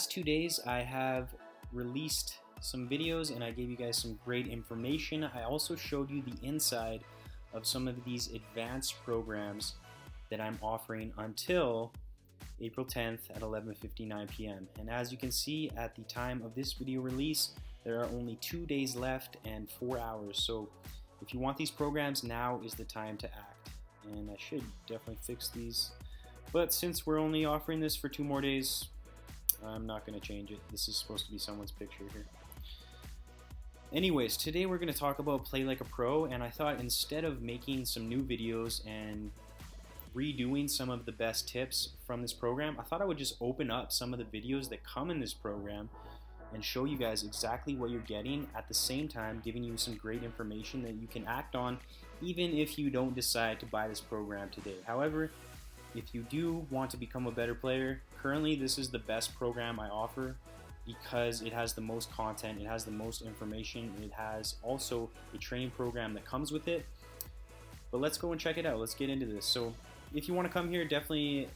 last 2 days, I have released some videos and I gave you guys some great information. I also showed you the inside of some of these advanced programs that I'm offering until April 10th at 11:59 p.m. And as you can see, at the time of this video release, there are only 2 days left and 4 hours. So if you want these programs, now is the time to act. And I should definitely fix these. But since we're only offering this for 2 more days, I'm not going to change it. This is supposed to be someone's picture here. Anyways, today we're going to talk about Play Like a Pro, and I thought instead of making some new videos and redoing some of the best tips from this program, I thought I would just open up some of the videos that come in this program and show you guys exactly what you're getting, at the same time giving you some great information that you can act on even if you don't decide to buy this program today. However, if you do want to become a better player, currently this is the best program I offer because it has the most content, it has the most information, it has also a training program that comes with it. But let's go and check it out. Let's get into this. So if you want to come here, definitely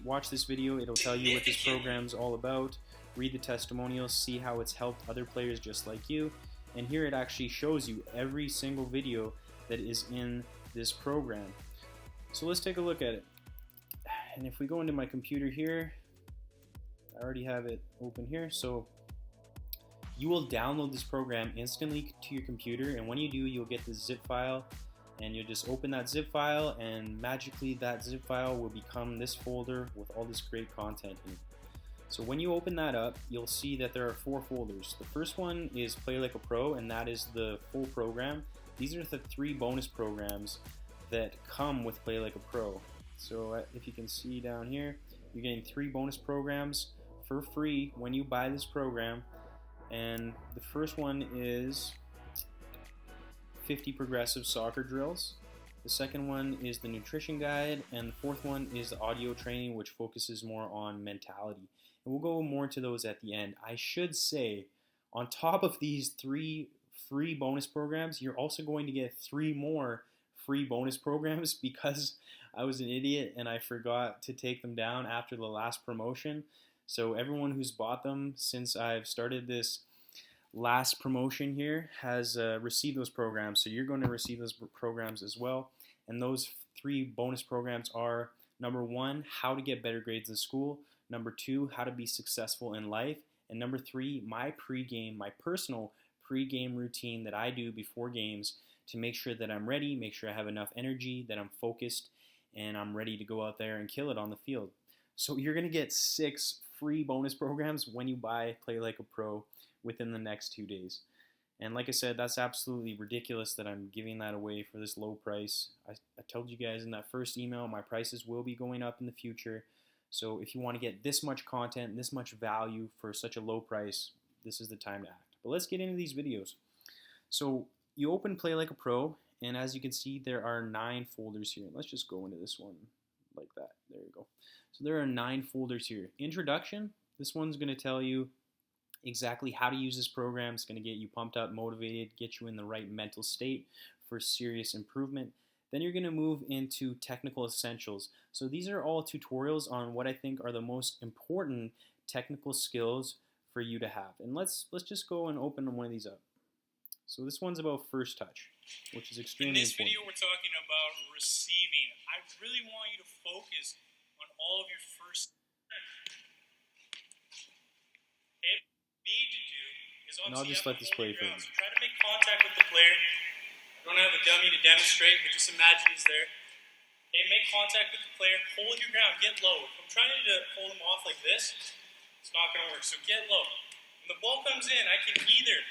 watch this video. It'll tell you what this program's all about. Read the testimonials, see how it's helped other players just like you. And here it actually shows you every single video that is in this program. So let's take a look at it. And if we go into my computer here, I already have it open here. So you will download this program instantly to your computer, and when you do, you'll get the zip file, and you'll just open that zip file, and magically that zip file will become this folder with all this great content in it. So when you open that up, you'll see that there are 4 folders. The first one is Play Like a Pro, and that is the full program. These are the 3 bonus programs that come with Play Like a Pro. So if you can see down here, you're getting 3 bonus programs for free when you buy this program. And the first one is 50 progressive soccer drills. The second one is the nutrition guide, and the fourth one is the audio training, which focuses more on mentality. And we'll go more into those at the end. I should say, on top of these 3 free bonus programs, you're also going to get 3 more free bonus programs because I was an idiot and I forgot to take them down after the last promotion. So everyone who's bought them since I've started this last promotion here has received those programs. So you're going to receive those programs as well. And those 3 bonus programs are: number 1, how to get better grades in school; number 2, how to be successful in life; and number 3, my personal pre-game routine that I do before games to make sure that I'm ready, make sure I have enough energy, that I'm focused, and I'm ready to go out there and kill it on the field. So you're going to get 6 free bonus programs when you buy Play Like a Pro within the next 2 days. And like I said, that's absolutely ridiculous that I'm giving that away for this low price. I told you guys in that first email, my prices will be going up in the future. So if you want to get this much content, this much value for such a low price, this is the time to act. But let's get into these videos. So you open Play Like a Pro, and as you can see, there are 9 folders here. Let's just go into this one like that. There you go. So there are 9 folders here. Introduction, this one's going to tell you exactly how to use this program. It's going to get you pumped up, motivated, get you in the right mental state for serious improvement. Then you're going to move into technical essentials. So these are all tutorials on what I think are the most important technical skills for you to have. And let's just go and open one of these up. So this one's about first touch, which is extremely important. In this video, we're talking about receiving. I really want you to focus on all of your first. Okay, what you need to do is and I'll just let this play for you. So try to make contact with the player. I don't have a dummy to demonstrate, but just imagine he's there. Okay, make contact with the player. Hold your ground. Get low. If I'm trying to hold him off like this, it's not going to work. So get low. When the ball comes in, I can either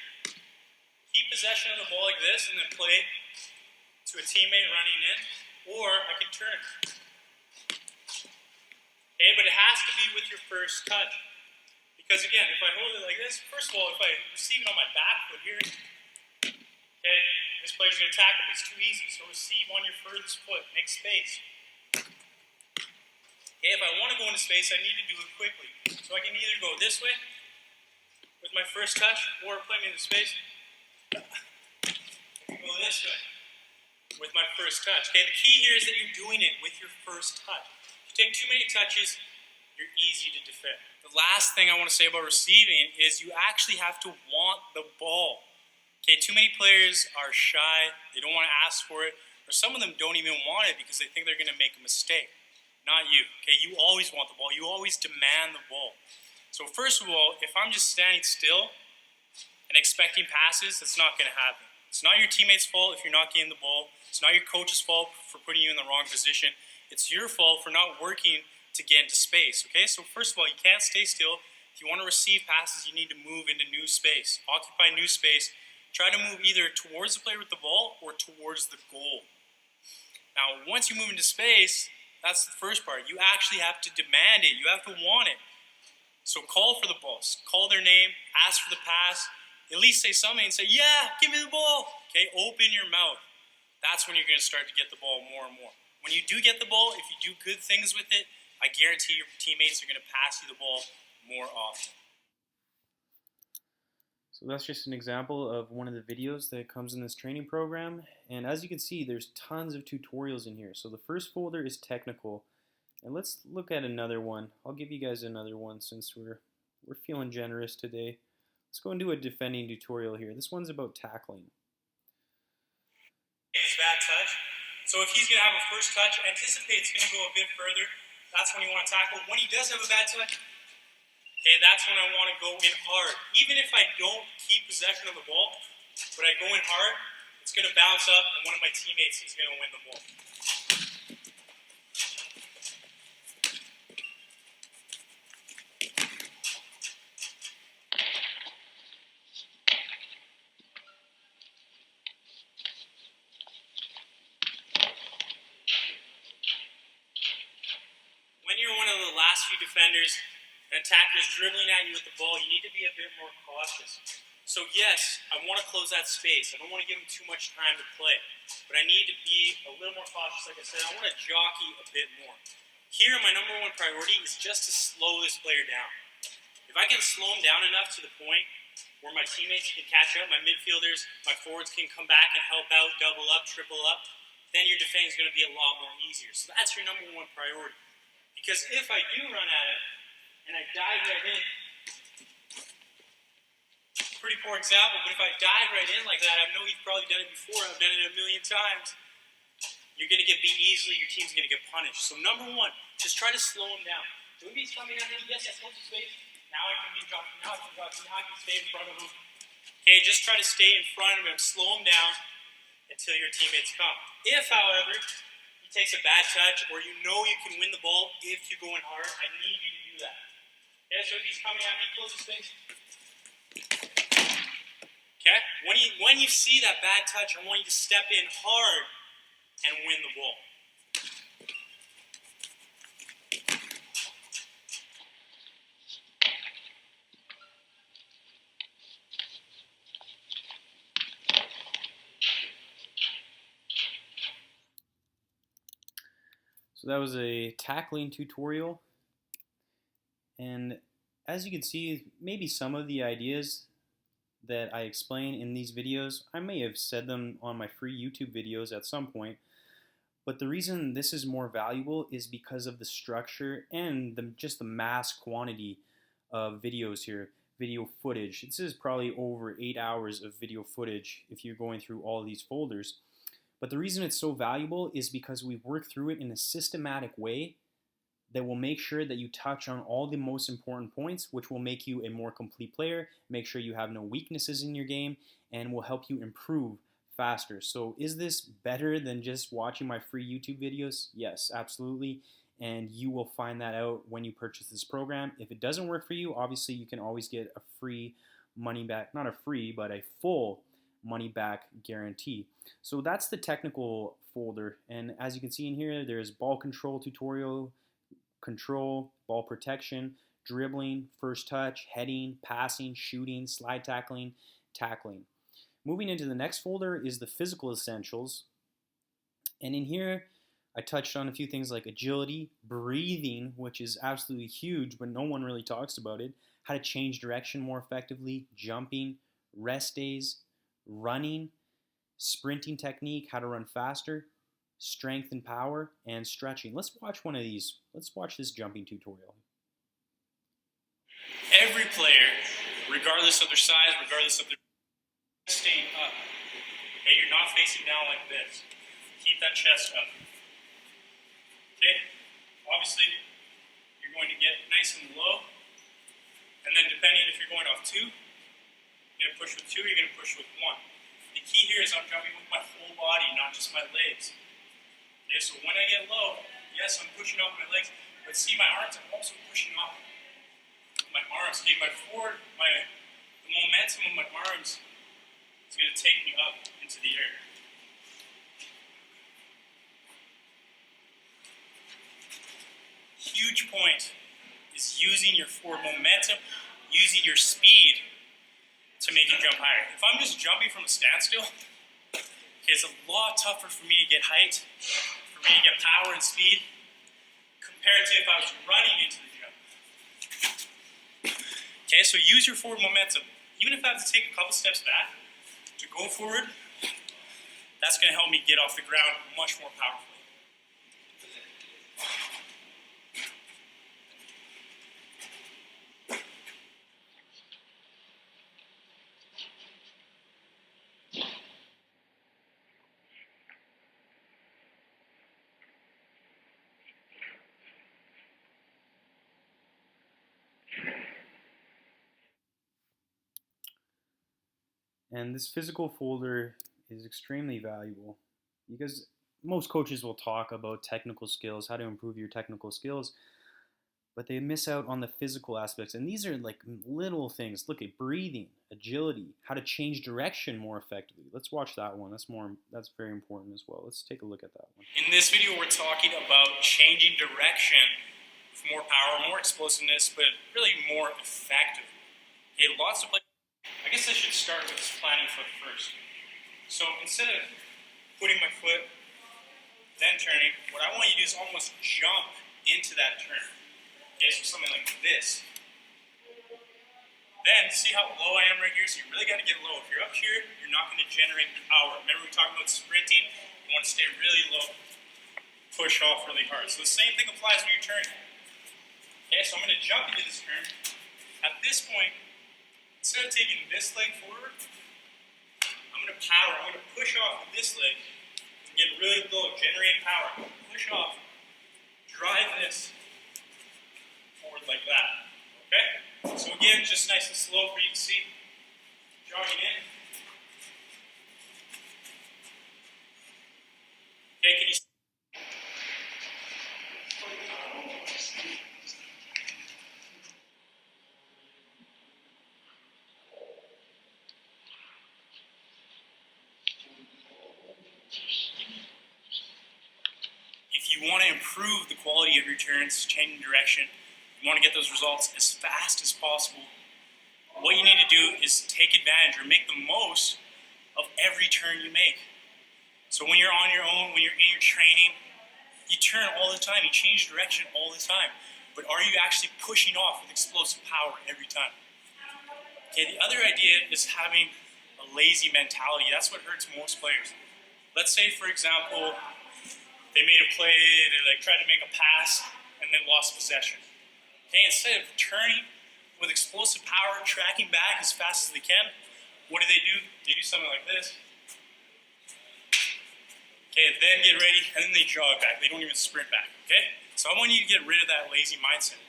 keep possession of the ball like this and then play to a teammate running in, or I can turn. Okay, but it has to be with your first touch. Because again, if I hold it like this, first of all, if I receive it on my back foot here, okay, this player's going to attack it. It's too easy. So receive on your furthest foot. Make space. Okay, if I want to go into space, I need to do it quickly. So I can either go this way with my first touch, or play me into space. Go this way with my first touch. Okay, the key here is that you're doing it with your first touch. If you take too many touches, you're easy to defend. The last thing I want to say about receiving is you actually have to want the ball. Okay, too many players are shy, they don't want to ask for it, or some of them don't even want it because they think they're going to make a mistake. Not you. Okay, you always want the ball. You always demand the ball. So first of all, if I'm just standing still and expecting passes, that's not going to happen. It's not your teammate's fault if you're not getting the ball. It's not your coach's fault for putting you in the wrong position. It's your fault for not working to get into space, okay? So first of all, you can't stay still. If you want to receive passes, you need to move into new space. Occupy new space. Try to move either towards the player with the ball or towards the goal. Now, once you move into space, that's the first part. You actually have to demand it. You have to want it. So call for the ball. Call their name. Ask for the pass. At least say something and say, yeah, give me the ball. Okay, open your mouth. That's when you're going to start to get the ball more and more. When you do get the ball, if you do good things with it, I guarantee your teammates are going to pass you the ball more often. So that's just an example of one of the videos that comes in this training program. And as you can see, there's tons of tutorials in here. So the first folder is technical. And let's look at another one. I'll give you guys another one since we're feeling generous today. Let's go and do a defending tutorial here. This one's about tackling. It's bad touch. So if he's going to have a first touch, anticipate it's going to go a bit further. That's when you want to tackle. When he does have a bad touch, okay, that's when I want to go in hard. Even if I don't keep possession of the ball, but I go in hard, it's going to bounce up, and one of my teammates is going to win the ball. When you're one of the last few defenders, an attacker is dribbling at you with the ball, you need to be a bit more cautious. So yes, I want to close that space. I don't want to give him too much time to play. But I need to be a little more cautious. Like I said, I want to jockey a bit more. Here, my number one priority is just to slow this player down. If I can slow him down enough to the point where my teammates can catch up, my midfielders, my forwards can come back and help out, double up, triple up, then your defending is going to be a lot more easier. So that's your number one priority. Because if I do run at him, and I dive right in, pretty poor example, but if I dive right in like that, I know you've probably done it before, I've done it a million times, you're going to get beat easily, your team's going to get punished. So number one, just try to slow him down. So if he's coming at me, yes, I hold his space, now I can be jockeying, now I can jockey, now I can stay in front of him. Okay, just try to stay in front of him, slow him down until your teammates come. If, however, he takes a bad touch, or you know you can win the ball if you go in hard, I need you to do that. Okay, so if he's coming at me, close his face. Okay? When you see that bad touch, I want you to step in hard and win the ball. So that was a tackling tutorial. And as you can see, maybe some of the ideas that I explain in these videos, I may have said them on my free YouTube videos at some point, but the reason this is more valuable is because of the structure and just the mass quantity of videos here, video footage. This is probably over 8 hours of video footage if you're going through all these folders. But the reason it's so valuable is because we work through it in a systematic way that will make sure that you touch on all the most important points, which will make you a more complete player, make sure you have no weaknesses in your game, and will help you improve faster. So is this better than just watching my free YouTube videos? Yes, absolutely. And you will find that out when you purchase this program. If it doesn't work for you, obviously you can always get a free money back, not a free, but a full money back guarantee. So that's the technical folder. And as you can see in here, there's ball control tutorial, control, ball protection, dribbling, first touch, heading, passing, shooting, slide tackling, tackling. Moving into the next folder is the physical essentials. And in here, I touched on a few things like agility, breathing, which is absolutely huge, but no one really talks about it, how to change direction more effectively, jumping, rest days, running, sprinting technique, how to run faster, strength and power, and stretching. Let's watch one of these. Let's watch this jumping tutorial. Every player, regardless of their size, regardless of their staying up. Okay, you're not facing down like this. Keep that chest up. Okay, obviously you're going to get nice and low, and then depending if you're going off 2, you're going to push with 2, or you're going to push with 1. The key here is I'm jumping with my whole body, not just my legs. Okay, so when I get low, yes, I'm pushing off my legs, but see my arms, I'm also pushing off my arms. Okay, the momentum of my arms is going to take me up into the air. Huge point is using your forward momentum, using your speed to make you jump higher. If I'm just jumping from a standstill, it's a lot tougher for me to get height, for me to get power and speed, compared to if I was running into the jump. Okay, so use your forward momentum. Even if I have to take a couple steps back to go forward, that's going to help me get off the ground much more powerfully. And this physical folder is extremely valuable because most coaches will talk about technical skills, how to improve your technical skills, but they miss out on the physical aspects. And these are like little things. Look at breathing, agility, how to change direction more effectively. Let's watch that one. That's very important as well. Let's take a look at that one. In this video, we're talking about changing direction for more power, more explosiveness, but really more effective. Okay, lots of players. I guess I should start with this planning foot first. So instead of putting my foot, then turning, what I want you to do is almost jump into that turn. Okay, so something like this. Then, see how low I am right here? So you really got to get low. If you're up here, you're not going to generate power. Remember we talked about sprinting? You want to stay really low. Push off really hard. So the same thing applies when you're turning. Okay, so I'm going to jump into this turn. At this point, instead of taking this leg forward, I'm going to power. I'm going to push off with this leg and get really low, generate power. Push off. Drive this forward like that. Okay? So again, just nice and slow for you to see. Jogging in. Okay, can you see? If you want to improve the quality of your turns, changing direction, you want to get those results as fast as possible, what you need to do is take advantage or make the most of every turn you make. So when you're on your own, when you're in your training, you turn all the time, you change direction all the time. But are you actually pushing off with explosive power every time? Okay, the other idea is having a lazy mentality. That's what hurts most players. Let's say, for example, they made a play, they tried to make a pass, and then lost possession. Okay, instead of turning with explosive power, tracking back as fast as they can, what do? They do something like this. Okay, then get ready, and then they jog back. They don't even sprint back, okay? So I want you to get rid of that lazy mindset.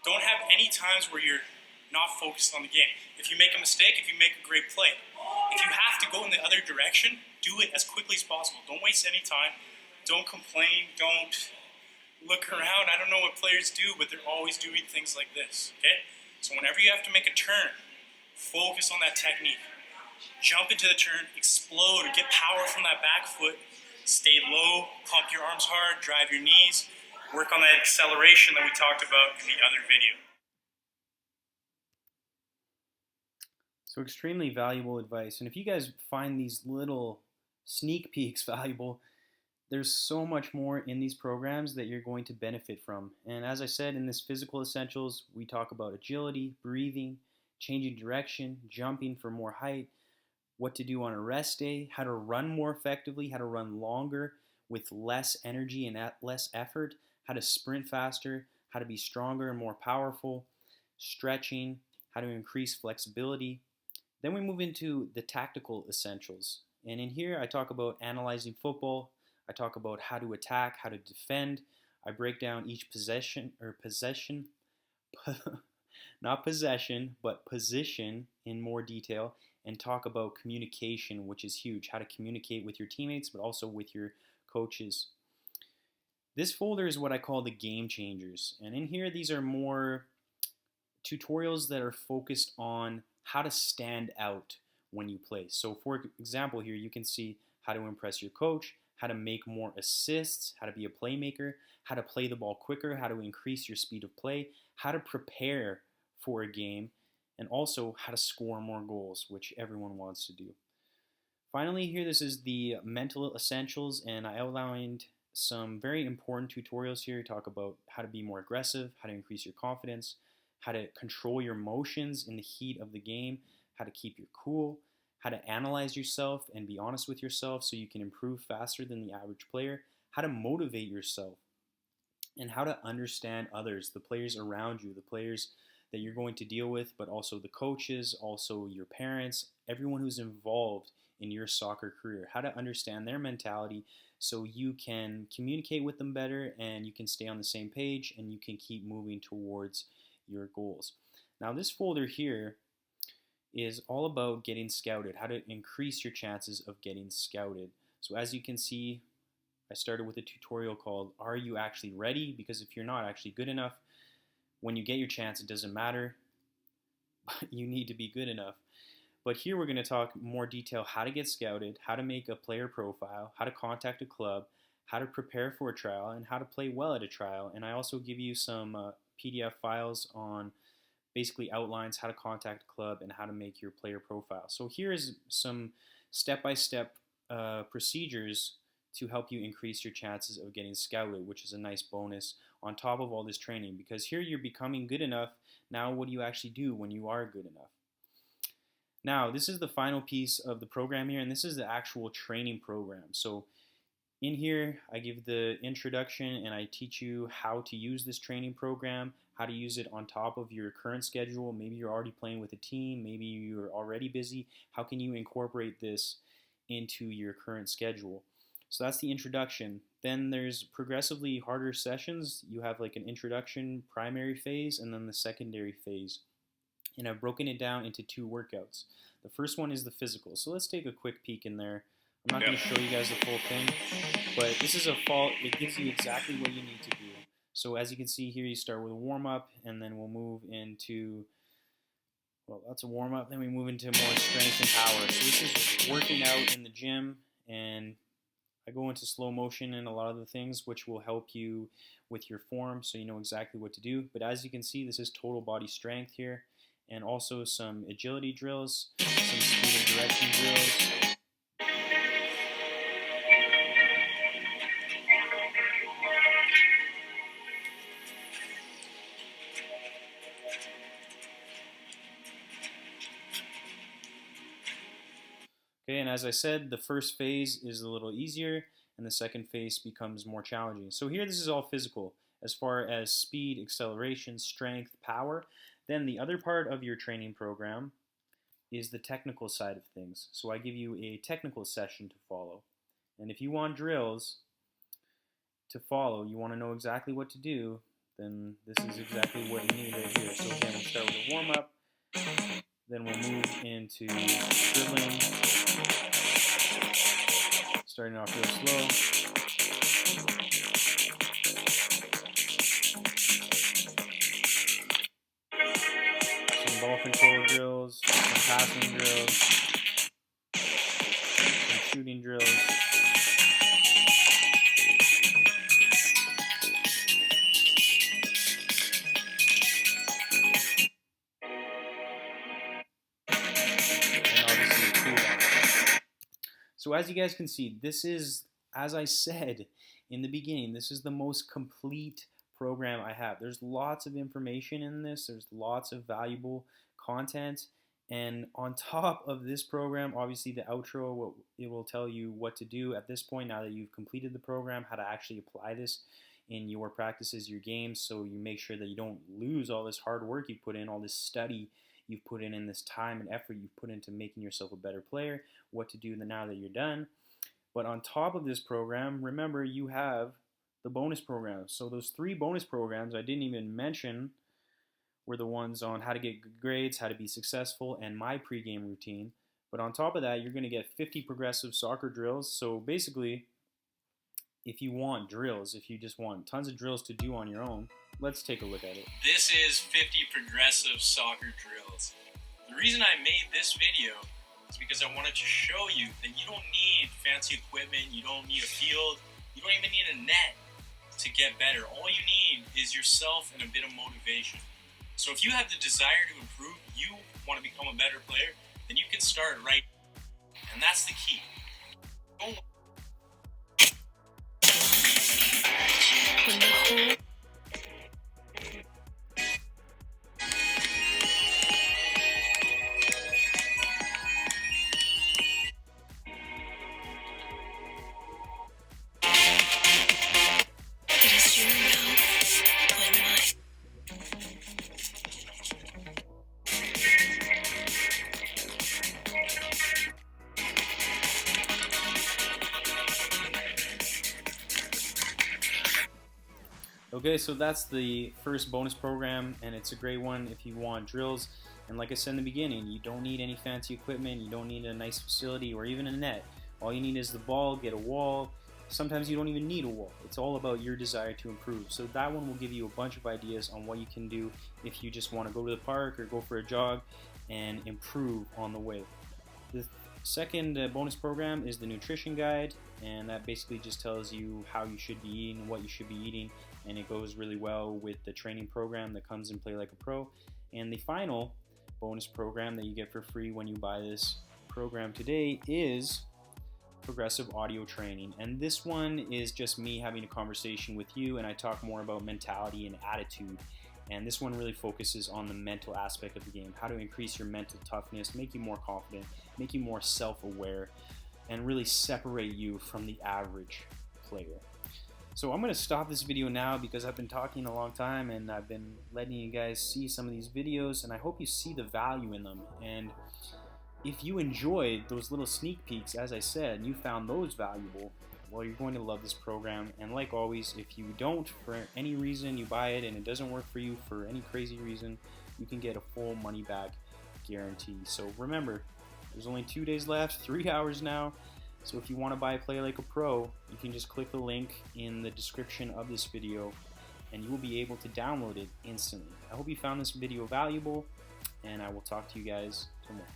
Don't have any times where you're not focused on the game. If you make a mistake, if you make a great play, if you have to go in the other direction, do it as quickly as possible. Don't waste any time. Don't complain. Don't look around. I don't know what players do, but they're always doing things like this, okay? So whenever you have to make a turn, focus on that technique. Jump into the turn, explode, get power from that back foot, stay low, pump your arms hard, drive your knees, work on that acceleration that we talked about in the other video. So extremely valuable advice. And if you guys find these little sneak peeks valuable, there's so much more in these programs that you're going to benefit from. And as I said, in this Physical Essentials, we talk about agility, breathing, changing direction, jumping for more height, what to do on a rest day, how to run more effectively, how to run longer with less energy and less effort, how to sprint faster, how to be stronger and more powerful, stretching, how to increase flexibility. Then we move into the tactical essentials. And in here, I talk about analyzing football. I talk about how to attack, how to defend. I break down each possession, not possession, but position in more detail, and talk about communication, which is huge. How to communicate with your teammates, but also with your coaches. This folder is what I call the game changers. And in here, these are more tutorials that are focused on how to stand out when you play. So for example, here you can see how to impress your coach, how to make more assists, how to be a playmaker, how to play the ball quicker, how to increase your speed of play, how to prepare for a game, and also how to score more goals, which everyone wants to do. Finally, here, this is the mental essentials, and I outlined some very important tutorials here. Talk about how to be more aggressive, how to increase your confidence, how to control your emotions in the heat of the game, how to keep your cool, how to analyze yourself and be honest with yourself so you can improve faster than the average player, how to motivate yourself, and how to understand others, the players around you, the players that you're going to deal with, but also the coaches, also your parents, everyone who's involved in your soccer career, how to understand their mentality so you can communicate with them better and you can stay on the same page and you can keep moving towards your goals. Now, this folder here is all about getting scouted, how to increase your chances of getting scouted. So as you can see, I started with a tutorial called Are You Actually Ready? Because if you're not actually good enough, when you get your chance, it doesn't matter, but you need to be good enough. But here we're going to talk more detail how to get scouted, how to make a player profile, how to contact a club, how to prepare for a trial, and how to play well at a trial. And I also give you some PDF files on basically outlines how to contact a club and how to make your player profile. So here is some step-by-step procedures to help you increase your chances of getting scouted, which is a nice bonus on top of all this training, because here you're becoming good enough. Now what do you actually do when you are good enough? Now, this is the final piece of the program here, and this is the actual training program. So in here, I give the introduction and I teach you how to use this training program, how to use it on top of your current schedule. Maybe you're already playing with a team, maybe you're already busy. How can you incorporate this into your current schedule? So that's the introduction. Then there's progressively harder sessions. You have like an introduction primary phase and then the secondary phase. And I've broken it down into 2 workouts. The first one is the physical. So let's take a quick peek in there. I'm not going to show you guys the full thing, but this is it gives you exactly what you need to do. So as you can see here, you start with a warm-up, and then we'll move into, well, that's a warm-up, then we move into more strength and power. So this is working out in the gym, and I go into slow motion in a lot of the things, which will help you with your form so you know exactly what to do. But as you can see, this is total body strength here, and also some agility drills, some speed and direction drills. Okay, and as I said, the first phase is a little easier, and the second phase becomes more challenging. So here, this is all physical, as far as speed, acceleration, strength, power. Then the other part of your training program is the technical side of things. So I give you a technical session to follow. And if you want drills to follow, you want to know exactly what to do, then this is exactly what you need right here. So again, we'll start with a warm-up, then we'll move into dribbling, starting off real slow. Some ball control drills, some passing drills, some shooting drills. And obviously a cool down. So as you guys can see, this is, as I said in the beginning, this is the most complete program I have. There's lots of information in this. There's lots of valuable content. And on top of this program, obviously the outro, it will tell you what to do at this point now that you've completed the program, how to actually apply this in your practices, your games, so you make sure that you don't lose all this hard work you put in, all this study you've put in this time and effort you've put into making yourself a better player, what to do now that you're done. But on top of this program, remember, you have the bonus programs. So those 3 bonus programs I didn't even mention were the ones on how to get good grades, how to be successful, and my pregame routine. But on top of that, you're going to get 50 progressive soccer drills. So basically, if you want drills, if you just want tons of drills to do on your own, let's take a look at it. This is 50 progressive soccer drills. The reason I made this video is because I wanted to show you that you don't need fancy equipment, you don't need a field, you don't even need a net to get better. All you need is yourself and a bit of motivation. So if you have the desire to improve, you want to become a better player, then you can start right now. And that's the key. Don't Okay, so that's the first bonus program, and it's a great one if you want drills. And like I said in the beginning, you don't need any fancy equipment, you don't need a nice facility or even a net. All you need is the ball, get a wall. Sometimes you don't even need a wall. It's all about your desire to improve. So that one will give you a bunch of ideas on what you can do if you just want to go to the park or go for a jog and improve on the way. The second bonus program is the nutrition guide, and that basically just tells you how you should be eating, what you should be eating, and it goes really well with the training program that comes in Play Like a Pro. And the final bonus program that you get for free when you buy this program today is progressive audio training. And this one is just me having a conversation with you, and I talk more about mentality and attitude. And this one really focuses on the mental aspect of the game, how to increase your mental toughness, make you more confident, make you more self-aware, and really separate you from the average player. So I'm going to stop this video now because I've been talking a long time and I've been letting you guys see some of these videos, and I hope you see the value in them. And if you enjoyed those little sneak peeks, as I said, and you found those valuable, well, you're going to love this program. And like always, if you don't, for any reason, you buy it and it doesn't work for you for any crazy reason, you can get a full money back guarantee. So remember, there's only 2 days left, 3 hours now. So if you want to buy Play Like a Pro, you can just click the link in the description of this video and you will be able to download it instantly. I hope you found this video valuable, and I will talk to you guys tomorrow.